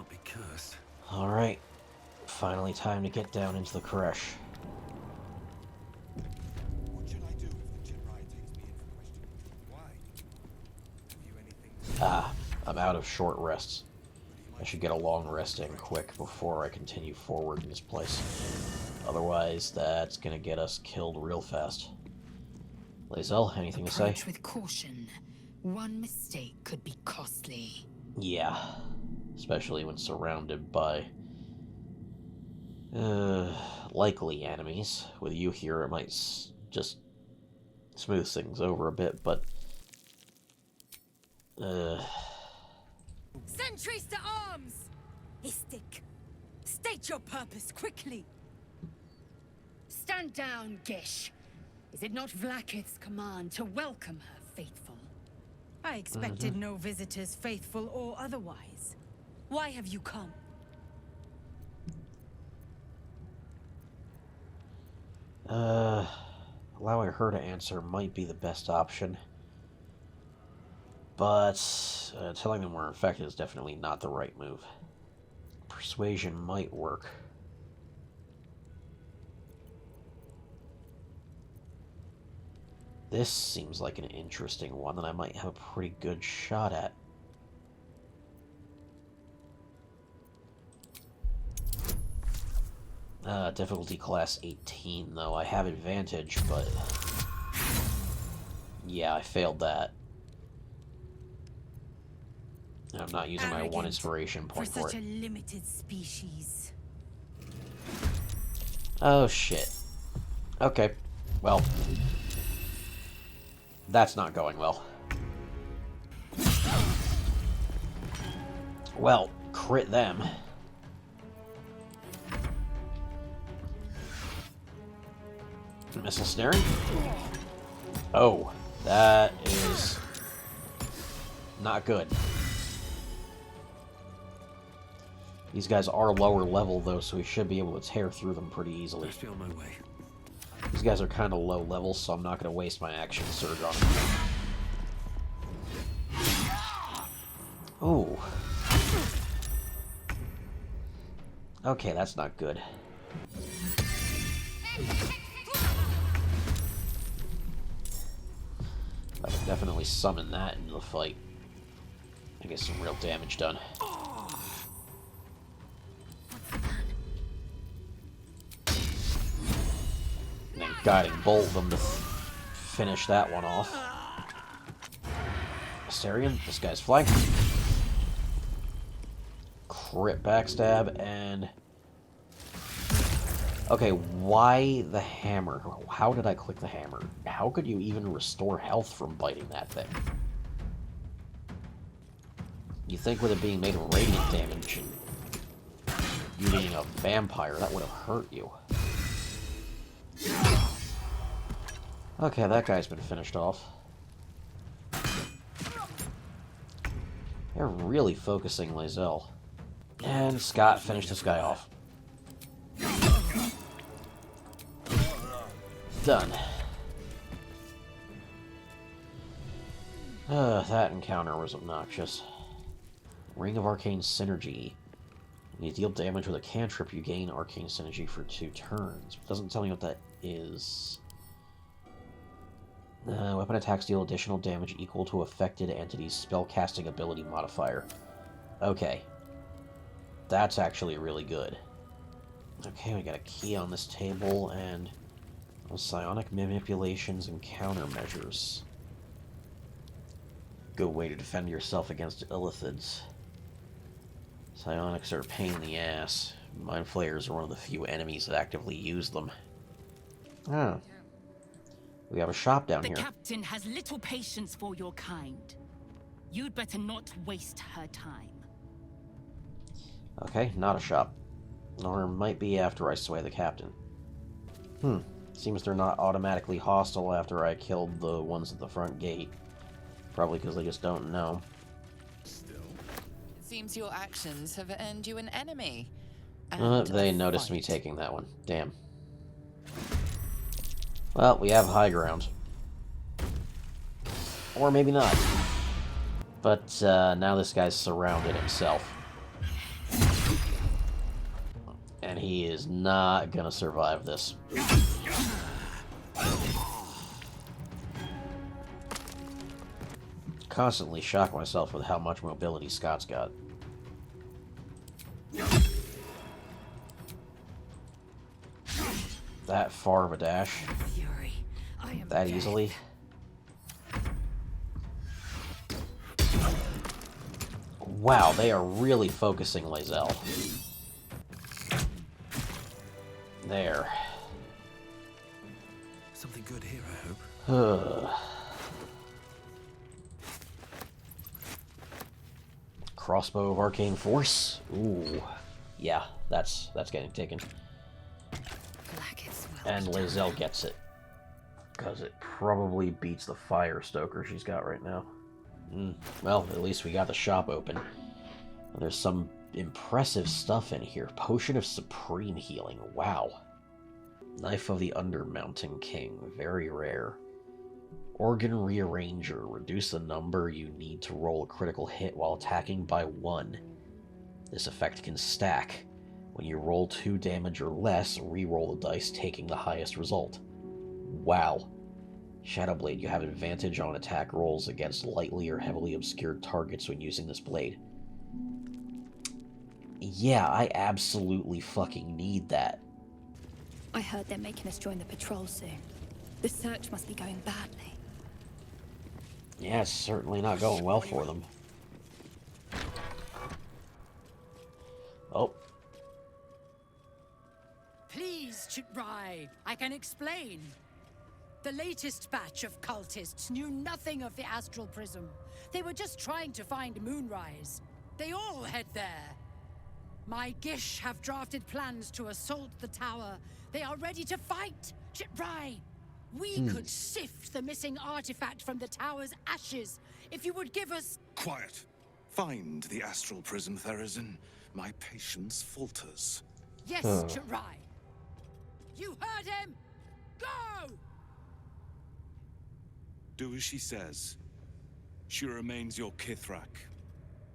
not be cursed. Alright. Finally time to get down into the Creche. What should I do if the Chimrai takes me in for questioning? Why? Have you anything to Ah, I'm out of short rests. I should get a long rest in quick before I continue forward in this place. Otherwise, that's gonna get us killed real fast. Lae'zel, anything to say? Approach with caution. One mistake could be costly. Yeah, especially when surrounded by likely enemies. With you here, it might just smooth things over a bit, but Sentries to arms! Istik, state your purpose quickly. Stand down, Gish. Is it not Vlaakith's command to welcome her faithful? I expected no visitors, faithful or otherwise. Why have you come? Allowing her to answer might be the best option. But telling them we're infected is definitely not the right move. Persuasion might work. This seems like an interesting one that I might have a pretty good shot at. Difficulty class 18, though. I have advantage, but... yeah, I failed that. And I'm not using my one inspiration point for such it. a limited species. Oh, shit. Okay. Well. That's not going well. Well, crit them. Missile snaring? Oh, that is not good. These guys are lower level, though, so we should be able to tear through them pretty easily. Must be on my way. These guys are kind of low level, so I'm not going to waste my action surge on them. Ooh. Okay, that's not good. I can definitely summon that into the fight and get some real damage done. And then guiding bolt them to finish that one off. Astarion, this guy's flanked. Crit backstab and... okay, why the hammer? How did I click the hammer? How could you even restore health from biting that thing? You think with it being made of radiant damage and you being a vampire, that would have hurt you. Okay, that guy's been finished off. They're really focusing Lae'zel. And Scott finished this guy off. Done. That encounter was obnoxious. Ring of Arcane Synergy. When you deal damage with a cantrip, you gain Arcane Synergy for 2 turns. It doesn't tell me what that is. Weapon attacks deal additional damage equal to affected entity's spellcasting ability modifier. Okay. That's actually really good. Okay, we got a key on this table, and... psionic manipulations and countermeasures. Good way to defend yourself against illithids. Psionics are a pain in the ass. Mind flayers are one of the few enemies that actively use them. Oh. We have a shop down here. The captain has little patience for your kind. You'd better not waste her time. Okay, not a shop. Or might be after I sway the captain. Seems they're not automatically hostile after I killed the ones at the front gate. Probably because they just don't know. It seems your actions have earned you an enemy. They noticed me taking that one. Damn. Well, we have high ground. Or maybe not. But now this guy's surrounded himself. And he is not gonna survive this. Constantly shock myself with how much mobility Scott's got. That far of a dash. Fury, I am That death. easily. Wow, they are really focusing Lae'zel. There. Something good here, I hope. Crossbow of Arcane Force. Ooh. Yeah, that's getting taken. Blackest will And be Lae'zel gets it. Because it probably beats the Fire Stoker she's got right now. Well, at least we got the shop open. There's some impressive stuff in here. Potion of Supreme Healing. Wow. Knife of the Undermountain King. Very rare. Organ Rearranger. Reduce the number you need to roll a critical hit while attacking by 1. This effect can stack. When you roll 2 damage or less, re-roll the dice, taking the highest result. Wow. Shadowblade, you have advantage on attack rolls against lightly or heavily obscured targets when using this blade. Yeah, I absolutely fucking need that. I heard they're making us join the patrol soon. The search must be going badly. Yeah, it's certainly not going well for them. Oh. Please, Chitrai, I can explain. The latest batch of cultists knew nothing of the astral prism. They were just trying to find Moonrise. They all head there. My Gish have drafted plans to assault the tower. They are ready to fight, Chitrai. We could sift the missing artifact from the tower's ashes if you would give us... Quiet. Find the astral prism, Therazin. My patience falters. Yes, Chitrai. You heard him! Go! Do as she says. She remains your Kithrak.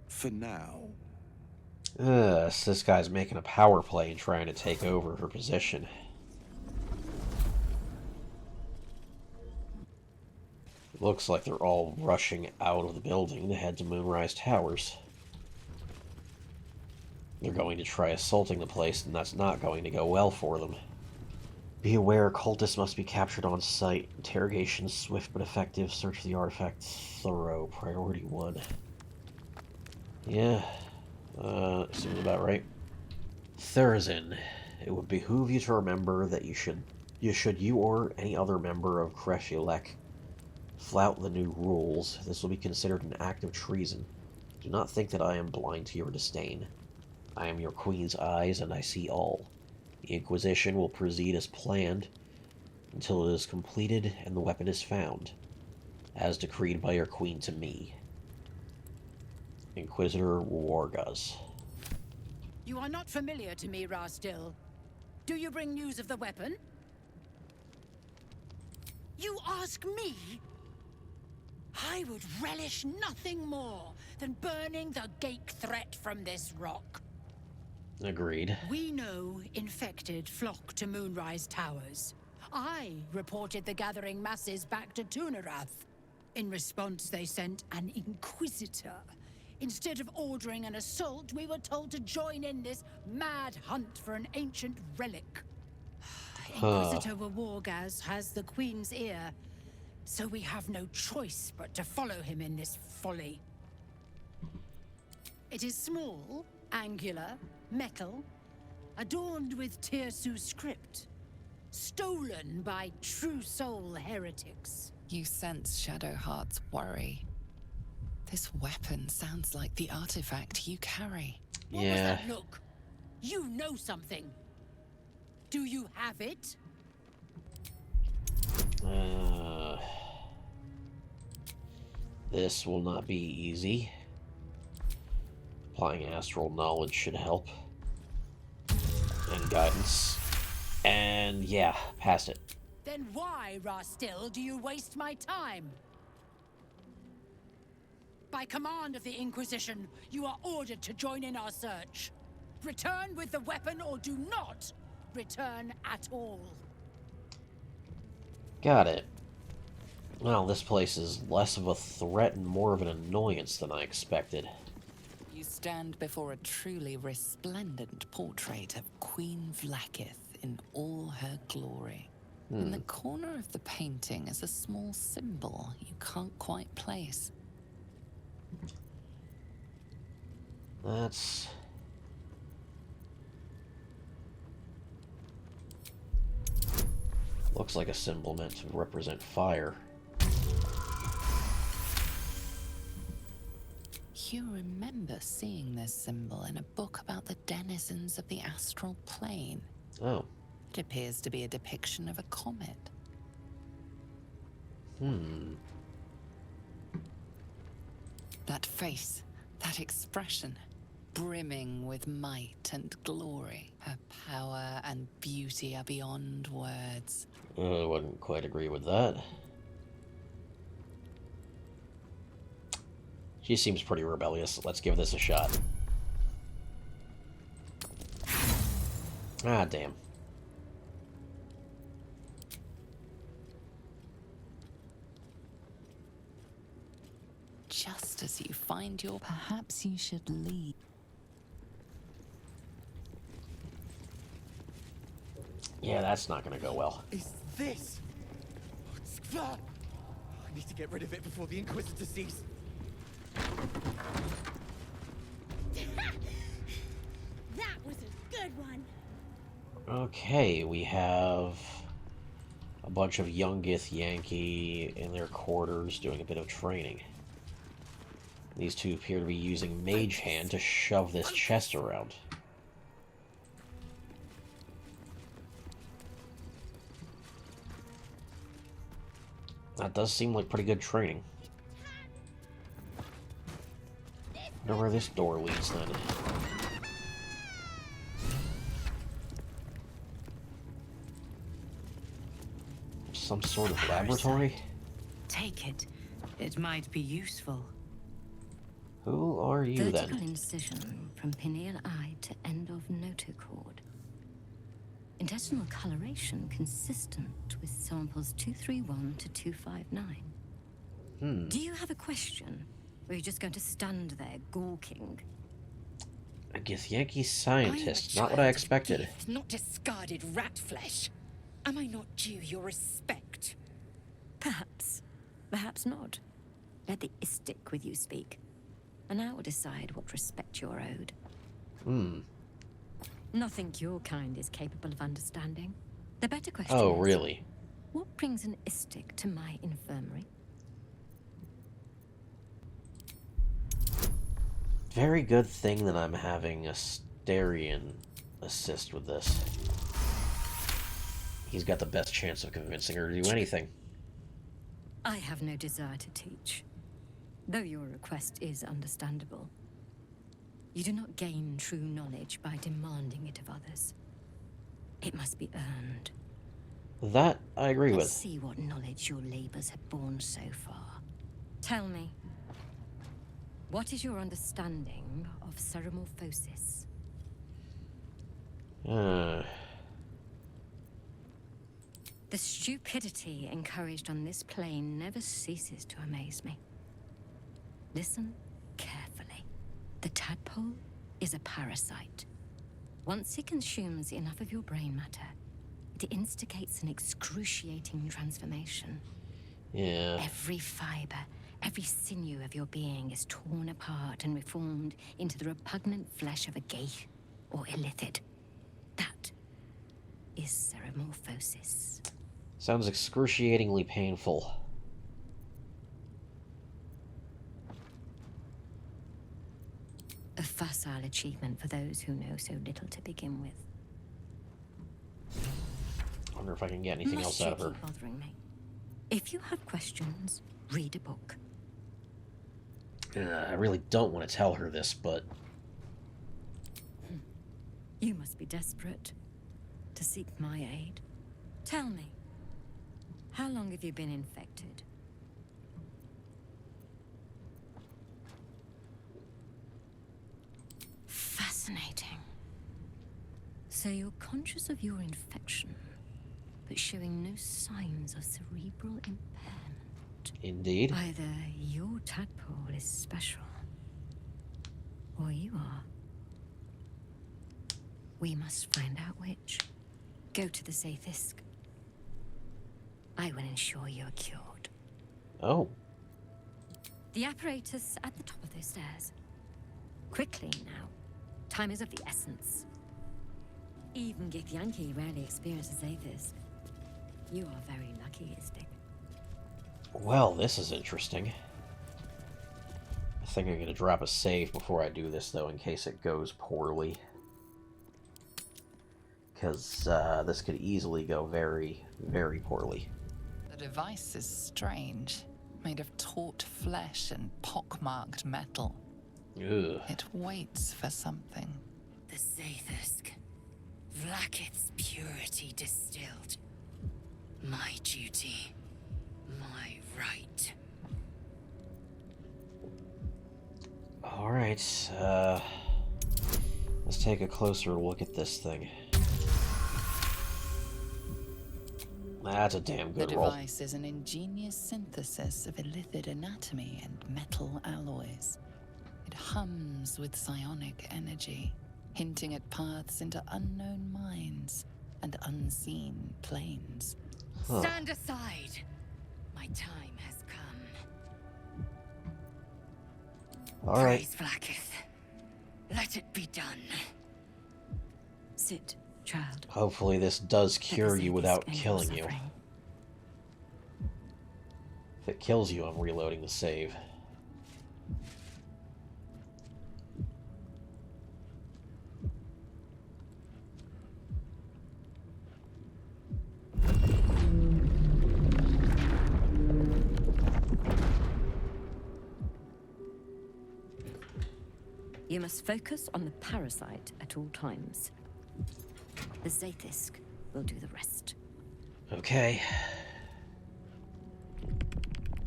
For now. So this guy's making a power play and trying to take over her position. Looks like they're all rushing out of the building to head to Moonrise Towers. They're going to try assaulting the place, and that's not going to go well for them. Be aware, cultists must be captured on site. Interrogation swift but effective. Search for the artifact thorough. Priority 1. Yeah, seems about right. Therazin, it would behoove you to remember that you or any other member of Creche flout the new rules, this will be considered an act of treason. Do not think that I am blind to your disdain. I am your queen's eyes, and I see all. The Inquisition will proceed as planned until it is completed and the weapon is found, as decreed by your queen to me. Inquisitor Wargaz. You are not familiar to me, Rastil. Do you bring news of the weapon? You ask me? I would relish nothing more than burning the Gake threat from this rock. Agreed. We know infected flock to Moonrise Towers. I reported the gathering masses back to Tunarath. In response, they sent an Inquisitor. Instead of ordering an assault, we were told to join in this mad hunt for an ancient relic. Inquisitor Wargaz has the Queen's ear, so we have no choice but to follow him in this folly. It is small, angular, metal, adorned with Tirsu script, stolen by true soul heretics. You sense Shadowheart's worry. This weapon sounds like the artifact you carry. What was that look? You know something. Do you have it? This will not be easy. Applying astral knowledge should help. And guidance. And yeah, passed it. Then why, Rastil, do you waste my time? By command of the Inquisition, you are ordered to join in our search. Return with the weapon or do not return at all. Got it. Well, this place is less of a threat and more of an annoyance than I expected. You stand before a truly resplendent portrait of Queen Vlaakith in all her glory. In the corner of the painting is a small symbol you can't quite place. That's... looks like a symbol meant to represent fire. You remember seeing this symbol in a book about the denizens of the astral plane. Oh. It appears to be a depiction of a comet. That face, that expression, brimming with might and glory. Her power and beauty are beyond words. I wouldn't quite agree with that. She seems pretty rebellious. Let's give this a shot. Ah, damn. Just as you find your... Perhaps you should leave. Yeah, that's not gonna go well. Is this? I need to get rid of it before the Inquisitor sees. That was a good one. Okay, we have a bunch of young Githyanki in their quarters doing a bit of training. These two appear to be using Mage Hand to shove this chest around. That does seem like pretty good training. Wonder where this door leads then. Some sort of laboratory? Take it. It might be useful. Who are you Vertical then? incision from pineal eye to end of notochord. Intestinal coloration consistent with samples 231 to 259. Do you have a question? Or are you just going to stand there gawking? A Githyanki scientist. Not what I expected. Not discarded rat flesh. Am I not due your respect? Perhaps. Perhaps not. Let the Istik with you speak. And I will decide what respect you're owed. Nothing your kind is capable of understanding. The better question Oh, is, really? what brings an Istik to my infirmary? Very good thing that I'm having a Starian assist with this. He's got the best chance of convincing her to do anything. I have no desire to teach, though your request is understandable. You do not gain true knowledge by demanding it of others. It must be earned. That I agree Let's with. see what knowledge your labors have borne so far. Tell me, what is your understanding of ceremorphosis? The stupidity encouraged on this plane never ceases to amaze me. Listen carefully. The tadpole is a parasite. Once it consumes enough of your brain matter, it instigates an excruciating transformation. Yeah. Every fiber, every sinew of your being is torn apart and reformed into the repugnant flesh of a geich or illithid. That is ceremorphosis. Sounds excruciatingly painful. A facile achievement for those who know so little to begin with. I wonder if I can get anything else out of her. Keep bothering me. If you have questions, read a book. I really don't want to tell her this, but... You must be desperate to seek my aid. Tell me, how long have you been infected? Fascinating. So you're conscious of your infection, but showing no signs of cerebral impairment. Indeed. Either your tadpole is special, or you are. We must find out which. Go to the Zaithisk. I will ensure you are cured. Oh. The apparatus at the top of those stairs. Quickly now. Time is of the essence. Even Githyanki rarely experiences Zaithisk. You are very lucky, Istik. Well, this is interesting. I think I'm going to drop a save before I do this, though, in case it goes poorly. Because this could easily go very, very poorly. The device is strange, made of taut flesh and pockmarked metal. Ugh. It waits for something. The Zaithisk. Vlaakith's purity distilled. My duty. My right. Alright, let's take a closer look at this thing. That's a damn good roll. The device is an ingenious synthesis of illithid anatomy and metal alloys. It hums with psionic energy, hinting at paths into unknown minds and unseen planes. Huh. Stand aside. My time has come. Alright. Praise Vlaakith. Let it be done. Sit, child. Hopefully this does cure you without End your killing you. suffering. If it kills you, I'm reloading the save. You must focus on the parasite at all times. The Zaithisk will do the rest. Okay.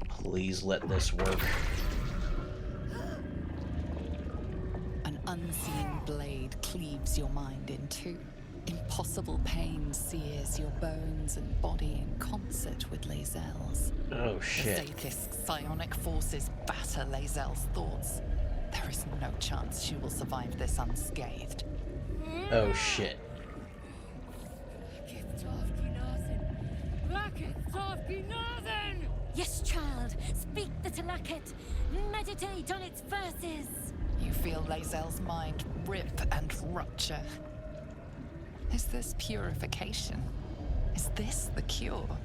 Please let this work. An unseen blade cleaves your mind in two. Impossible pain sears your bones and body in concert with Lae'zel's. Oh shit. The Zaithisk's psionic forces batter Lae'zel's thoughts. There is no chance she will survive this unscathed. Oh shit. Yes, child. Speak the Talakit. Meditate on its verses. You feel Lae'zel's mind rip and rupture. Is this purification? Is this the cure?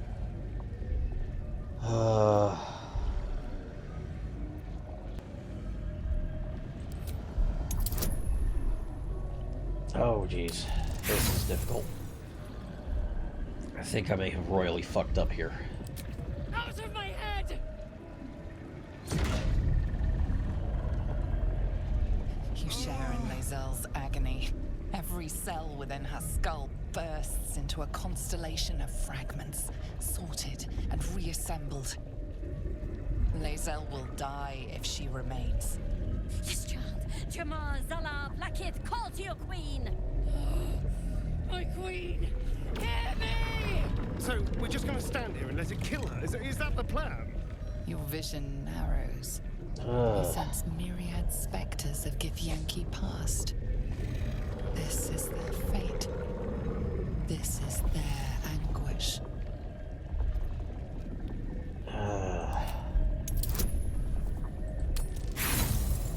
Oh, jeez. This is difficult. I think I may have royally fucked up here. Out of my head! You share in Lae'zel's agony. Every cell within her skull bursts into a constellation of fragments, sorted and reassembled. Lae'zel will die if she remains. Yes, child. Jamar, Zala, Vlaakith, call to your queen. My queen! Hear me! So, we're just gonna stand here and let it kill her? Is that the plan? Your vision narrows. You sense myriad specters of Githyanki past. This is their fate. This is their anguish.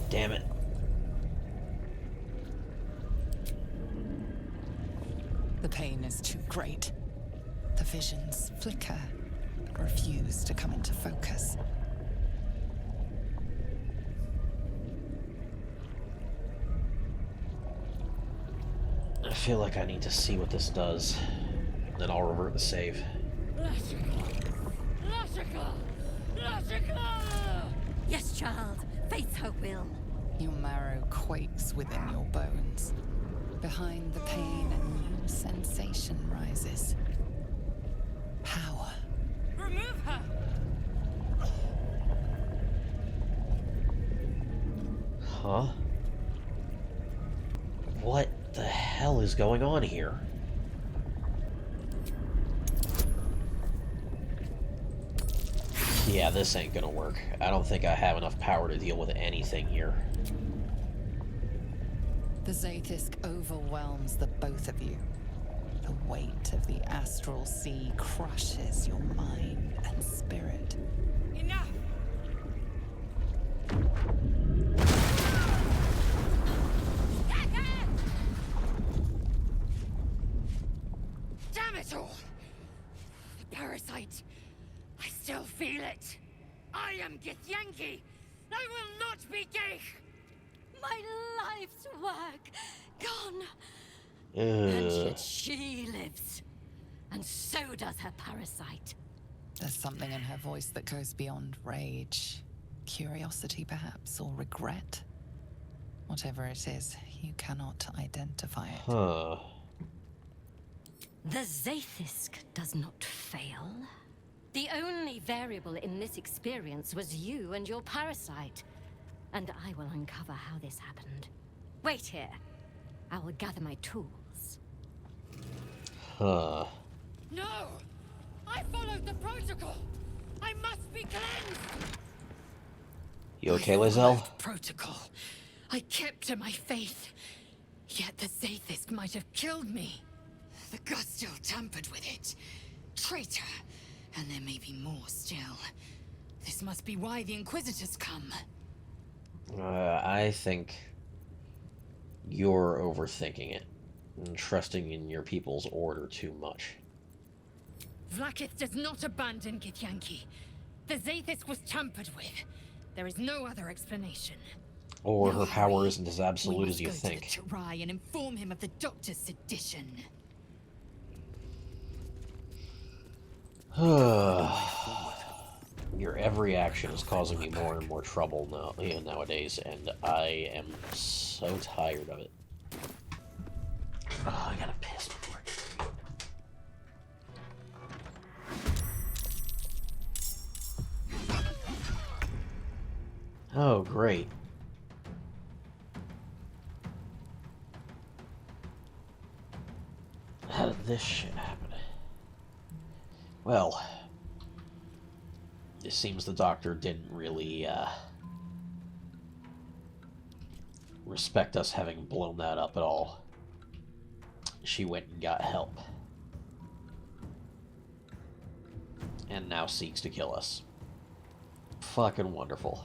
Damn it. The pain is too great. The visions flicker, but refuse to come into focus. I feel like I need to see what this does. Then I'll revert the save. Yes, child. Face her will. Your marrow quakes within your bones. Behind the pain, a new sensation rises. Power. Remove her! Huh? What? the hell is going on here? Yeah, this ain't gonna work. I don't think I have enough power to deal with anything here. The Zaithisk overwhelms the both of you. The weight of the astral sea crushes your mind and spirit. Enough! Damn it all! The parasite. I still feel it. I am Githyanki. I will not be gay. My life's work gone. And yet she lives. And so does her parasite. There's something in her voice that goes beyond rage. Curiosity, perhaps, or regret. Whatever it is, you cannot identify it. Huh. The Zaithisk does not fail. The only variable in this experience was you and your parasite. And I will uncover how this happened. Wait here. I will gather my tools. Huh. No! I followed the protocol! I must be cleansed! You okay, I Lizelle? followed protocol. I kept to my faith. Yet the Zaithisk might have killed me. The Gustil tampered with it. Traitor. And there may be more still. This must be why the Inquisitors come. I think you're overthinking it and trusting in your people's order too much. Vlaakith does not abandon Githyanki. The Zaithisk was tampered with. There is no other explanation. Or No her power hurry. isn't as absolute as you We must go think. to the Terai and inform him of the Doctor's sedition. Your every action is causing me more and more trouble nowadays, and I am so tired of it. Oh, I gotta piss before I Oh, great. How did this shit happen? Well, it seems the doctor didn't really, respect us having blown that up at all. She went and got help. And now seeks to kill us. Fucking wonderful.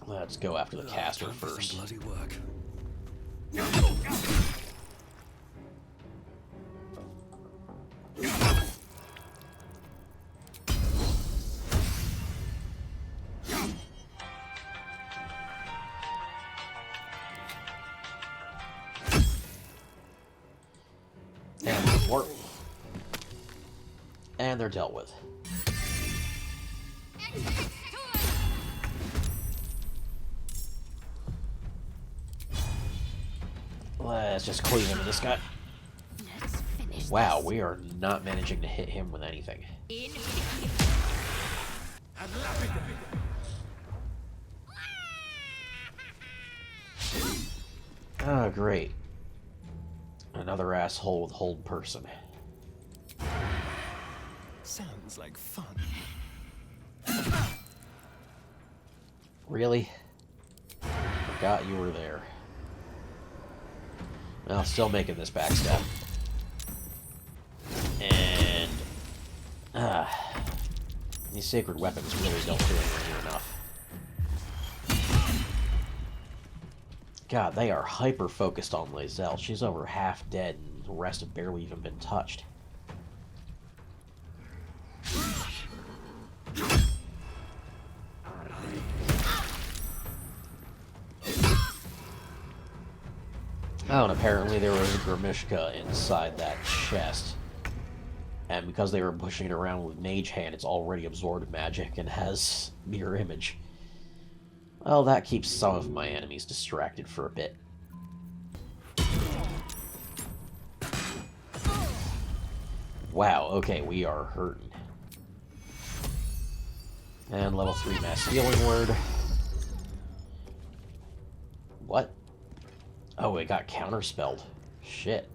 Let's go after the caster first. Bloody work. And they're dealt with. Let's just cleave into this guy. Wow, we are not managing to hit him with anything. Oh, great. Another asshole with hold person. Sounds like fun. Really? Forgot you were there. Well, still making this backstab. And... these sacred weapons really don't feel near enough. God, they are hyper-focused on Lizelle. She's over half dead, and the rest have barely even been touched. Oh, and apparently there was a Grimishka inside that chest. And because they were pushing it around with Mage Hand, it's already absorbed magic and has mirror image. Well, that keeps some of my enemies distracted for a bit. Wow, okay, we are hurting. And level 3 mass healing word. What? Oh, it got counterspelled. Shit.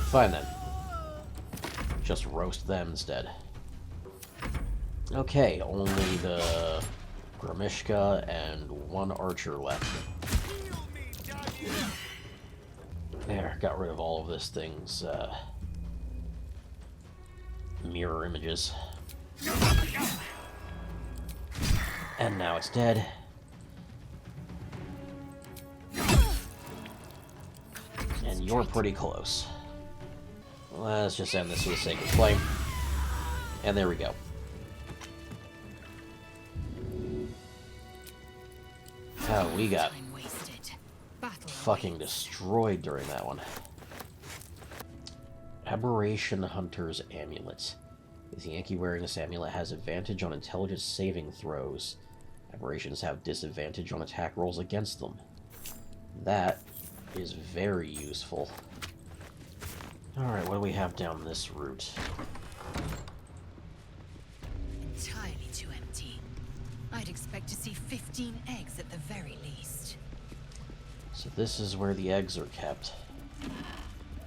Fine then. Just roast them instead. Okay, only the Gramishka and one archer left. There, got rid of all of this thing's mirror images. And now it's dead. And you're pretty close. Let's just end this for the sake of flame. And there we go. Oh, we got fucking destroyed during that one. Aberration Hunter's Amulet. Githyanki wearing this amulet has advantage on intelligence saving throws. Aberrations have disadvantage on attack rolls against them. That is very useful. Alright, what do we have down this route? Entirely too empty. I'd expect to see 15 eggs at the very least. So this is where the eggs are kept.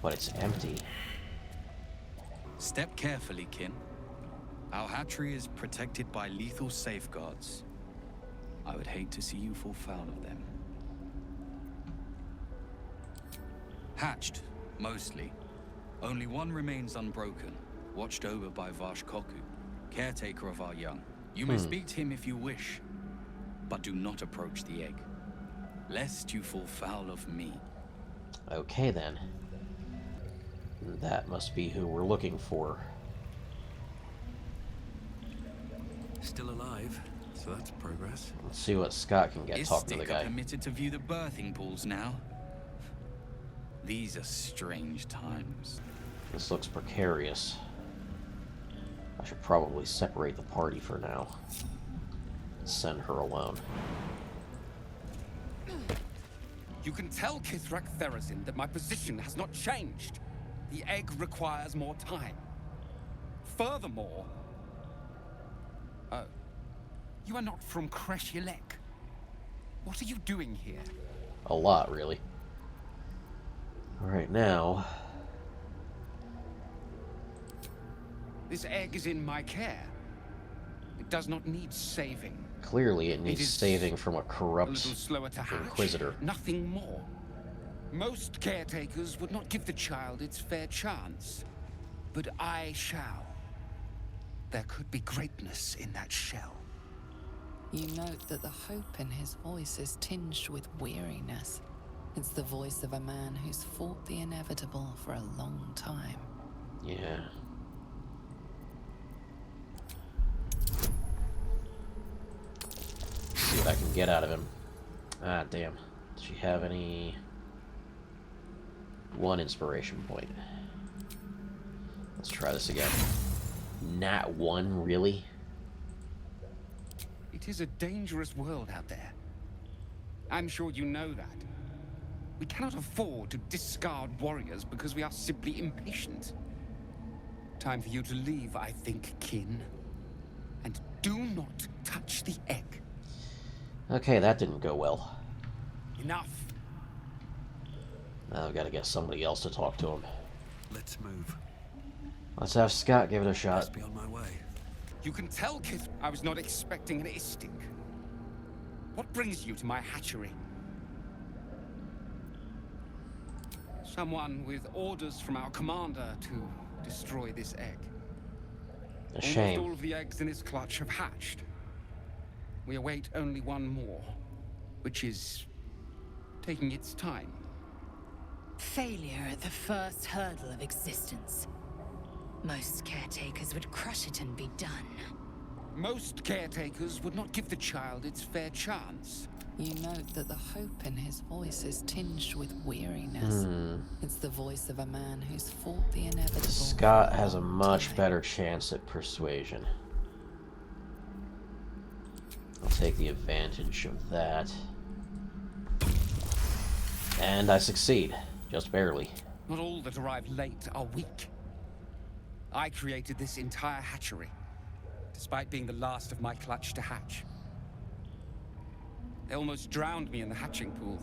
But it's empty. Step carefully, kin. Our hatchery is protected by lethal safeguards. I would hate to see you fall foul of them. Hatched, mostly. Only one remains unbroken, watched over by Vashkoku, caretaker of our young. You may speak to him if you wish, but do not approach the egg, lest you fall foul of me. Okay then. That must be who we're looking for. Still alive, so that's progress. Let's see what Scott can get talking to the guy. Permitted to view the birthing pools now. These are strange times. This looks precarious. I should probably separate the party for now. Send her alone. You can tell Kithrak Therazin that my position has not changed. The egg requires more time. Furthermore... you are not from Creche. What are you doing here? A lot, really. Alright, now... This egg is in my care. It does not need saving. Clearly, it needs saving from a corrupt little slower to hatch, Inquisitor. Nothing more. Most caretakers would not give the child its fair chance. But I shall. There could be greatness in that shell. You note that the hope in his voice is tinged with weariness. It's the voice of a man who's fought the inevitable for a long time. Yeah. See what I can get out of him. Ah, damn. Does she have any... One inspiration point. Let's try this again. Nat 1, really? It is a dangerous world out there. I'm sure you know that. We cannot afford to discard warriors because we are simply impatient. Time for you to leave, I think, kin. And do not touch the egg. Okay, that didn't go well. Enough. Now I've got to get somebody else to talk to him. Let's move. Let's have Scott give it a shot. Must be on my way. You can tell, Kith, I was not expecting an isting. What brings you to my hatchery? Someone with orders from our commander to destroy this egg. A shame. Almost all of the eggs in its clutch have hatched. We await only one more, which is taking its time. Failure at the first hurdle of existence. Most caretakers would crush it and be done. Most caretakers would not give the child its fair chance. You note that the hope in his voice is tinged with weariness. It's the voice of a man who's fought the inevitable. Scott has a much better chance at persuasion. I'll take the advantage of that. And I succeed. Just barely. Not all that arrive late are weak. I created this entire hatchery, despite being the last of my clutch to hatch. They almost drowned me in the hatching pool.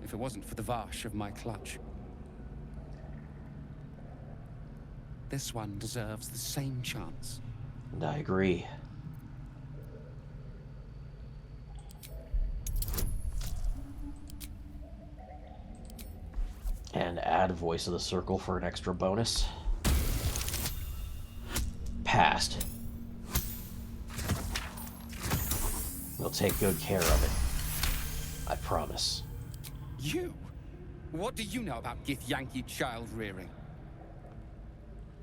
If it wasn't for the Vash of my clutch. This one deserves the same chance. And I agree. And add Voice of the Circle for an extra bonus. Passed. We'll take good care of it. I promise. You? What do you know about Githyanki child rearing?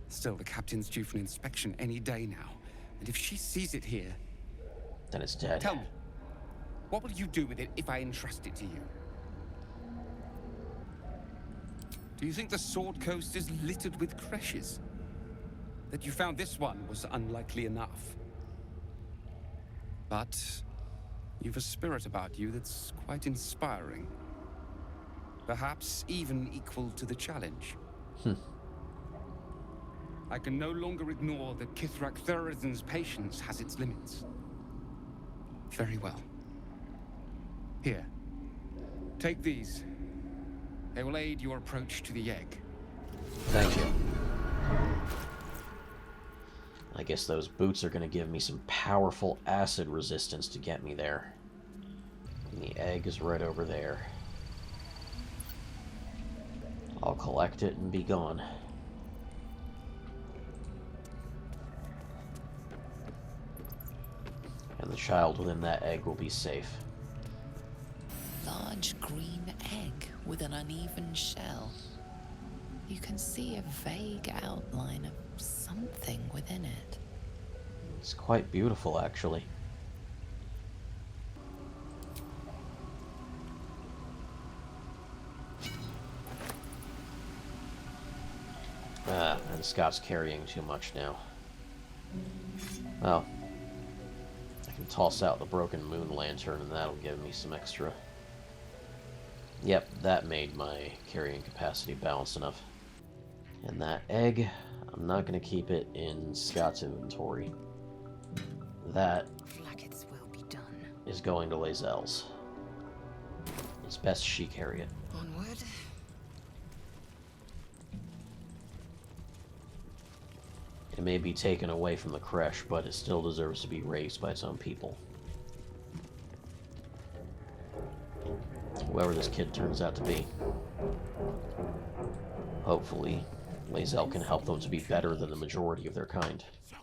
Still, the captain's due for an inspection any day now. And if she sees it here... Then it's dead. Tell me, what will you do with it if I entrust it to you? Do you think the Sword Coast is littered with creches? That you found this one was unlikely enough. But you've a spirit about you that's quite inspiring. Perhaps even equal to the challenge. I can no longer ignore that Kithrak Thurizen's patience has its limits. Very well. Here. Take these. They will aid your approach to the egg. Thank you. I guess those boots are going to give me some powerful acid resistance to get me there. And the egg is right over there. I'll collect it and be gone. And the child within that egg will be safe. Large green egg with an uneven shell. You can see a vague outline of something within it. It's quite beautiful, actually. And Scott's carrying too much now. Well, I can toss out the broken moon lantern and that'll give me some extra. Yep, that made my carrying capacity balanced enough. And that egg, I'm not going to keep it in Scott's inventory. That Flackets will be done. is going to Lae'zel's. It's best she carry it. Onward. It may be taken away from the Creche, but it still deserves to be raised by its own people. Whoever this kid turns out to be. Hopefully, Lae'zel can help them to be better than the majority of their kind. So